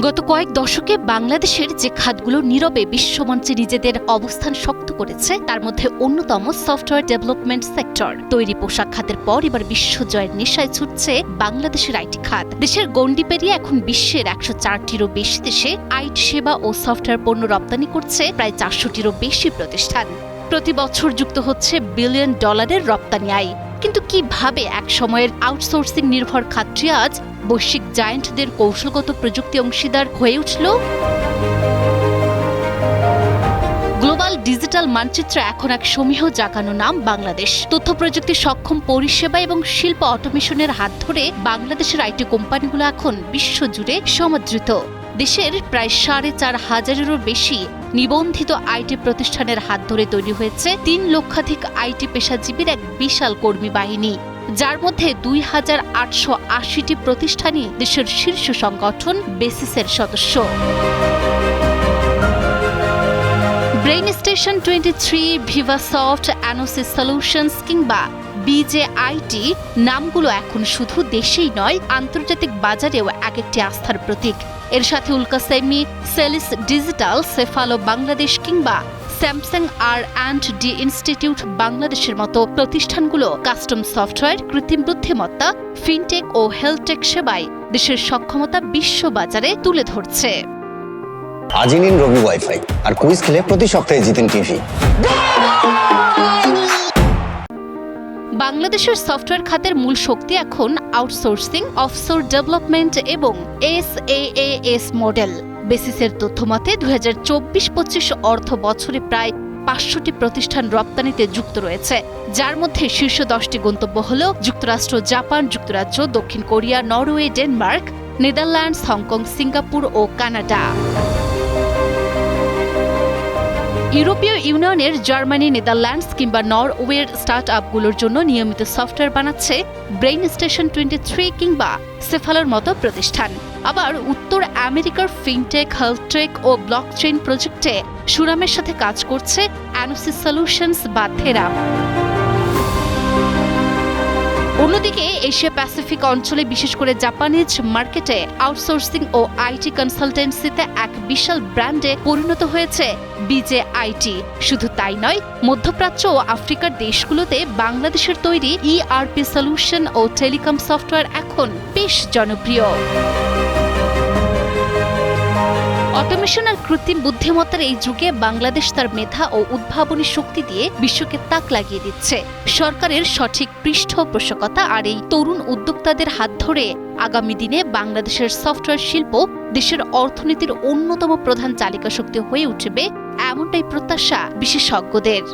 গত কয়েক দশকে বাংলাদেশের যে খাতগুলো নীরবে বিশ্বমঞ্চে নিজেদের অবস্থান শক্ত করেছে তার মধ্যে অন্যতম সফটওয়্যার ডেভেলপমেন্ট সেক্টর। তৈরি পোশাক খাতের পর এবার বিশ্বজয়ের নেশায় ছুটছে বাংলাদেশের আইটি খাত। দেশের গণ্ডি পেরিয়ে এখন বিশ্বের ১০৪টিরও বেশি দেশে আইটি সেবা ও সফটওয়্যার পণ্য রপ্তানি করছে প্রায় ৪০০টিরও বেশি প্রতিষ্ঠান। প্রতি বছর যুক্ত হচ্ছে বিলিয়ন ডলারের রপ্তানি আয়। কিন্তু কিভাবে এক সময়ের আউটসোর্সিং নির্ভর খাতটি আজ বৈশ্বিক জায়ান্টদের কৌশলগত প্রযুক্তি অংশীদার হয়ে উঠল? গ্লোবাল ডিজিটাল মানচিত্রে এখন এক সমীহ জাগানো নাম বাংলাদেশ। তথ্য প্রযুক্তি সক্ষম পরিষেবা এবং শিল্প অটোমেশনের হাত ধরে বাংলাদেশের আইটি কোম্পানিগুলো এখন বিশ্বজুড়ে সমাদৃত। দেশের প্রায় ৪,৫০০-এরও বেশি নিবন্ধিত আইটি প্রতিষ্ঠানের হাত ধরে তৈরি হয়েছে ৩ লক্ষাধিক আইটি পেশাজীবীর এক বিশাল কর্মী বাহিনী, যার মধ্যে ২,৮৮০টি প্রতিষ্ঠানই দেশের শীর্ষ সংগঠন বেসিসের সদস্য। ব্রেইন স্টেশন 23, ভিভাসফট, অ্যানোসিস সলিউশনস কিংবা বিজেআইটি নামগুলো এখন শুধু দেশেই নয়, আন্তর্জাতিক বাজারেও এক একটি আস্থার প্রতীক। এর সাথে উল্কা সেমি, সেলিস ডিজিটাল, সেফালো বাংলাদেশ কিংবা স্যামসাং আর&ডি ইনস্টিটিউট বাংলাদেশের মতো প্রতিষ্ঠানগুলো কাস্টম সফটওয়্যার, কৃত্রিম বুদ্ধিমত্তা, ফিনটেক ও হেলথটেক সেবায় দেশের সক্ষমতা বিশ্ববাজারে তুলে ধরছে। আজই নিন রবি ওয়াইফাই আর কুইজ খেলে প্রতি সপ্তাহে জিতেন টিভি। বাংলাদেশের সফটওয়্যার খাতের মূল শক্তি এখন আউটসোর্সিং, অফশোর ডেভেলপমেন্ট এবং SaaS মডেল। বেসিসের তথ্যমতে ২০২৪-২৫ অর্থ বছরে প্রায় ৫০০টি প্রতিষ্ঠান রপ্তানিতে যুক্ত রয়েছে, যার মধ্যে শীর্ষ 10টি গন্তব্য হল যুক্তরাষ্ট্র, জাপান, যুক্তরাজ্য, দক্ষিণ Korea, Norway, Denmark, Netherlands, Hong Kong, Singapore ও কানাডা। ইউরোপীয় ইউনিয়নের জার্মানি, নেদারল্যান্ডস কিংবা নরওয়ের স্টার্ট আপগুলোর জন্য নিয়মিত সফটওয়্যার বানাচ্ছে ব্রেইন স্টেশন 23 কিংবা সেফালোর মতো প্রতিষ্ঠান। আবার উত্তর আমেরিকার ফিনটেক, হেলথটেক ও ব্লকচেইন প্রজেক্টে সুনামের সাথে কাজ করছে অ্যানোসিস সলিউশনস বা থেরাপ। অন্যদিকে এশিয়া প্যাসিফিক অঞ্চলে, বিশেষ করে জাপানিজ মার্কেটে আউটসোর্সিং ও আইটি কনসালটেন্সিতে এক বিশাল ব্র্যান্ডে পরিণত হয়েছে বিজেআইটি। শুধু তাই নয়, মধ্যপ্রাচ্য ও আফ্রিকার দেশগুলোতে বাংলাদেশের তৈরি ERP সলিউশন ও টেলিকম সফটওয়্যার এখন বেশ জনপ্রিয়। অটোমেশন আর কৃত্রিম বুদ্ধিমত্তার এই যুগে বাংলাদেশ তার মেধা ও উদ্ভাবনী শক্তি দিয়ে বিশ্বকে তাক লাগিয়ে দিচ্ছে। সরকারের সঠিক পৃষ্ঠপোষকতা আর এই তরুণ উদ্যোক্তাদের হাত ধরে আগামী দিনে বাংলাদেশের সফটওয়্যার শিল্প দেশের অর্থনীতির অন্যতম প্রধান চালিকা শক্তি হয়ে উঠবে, এমনটাই প্রত্যাশা বিশেষজ্ঞদের।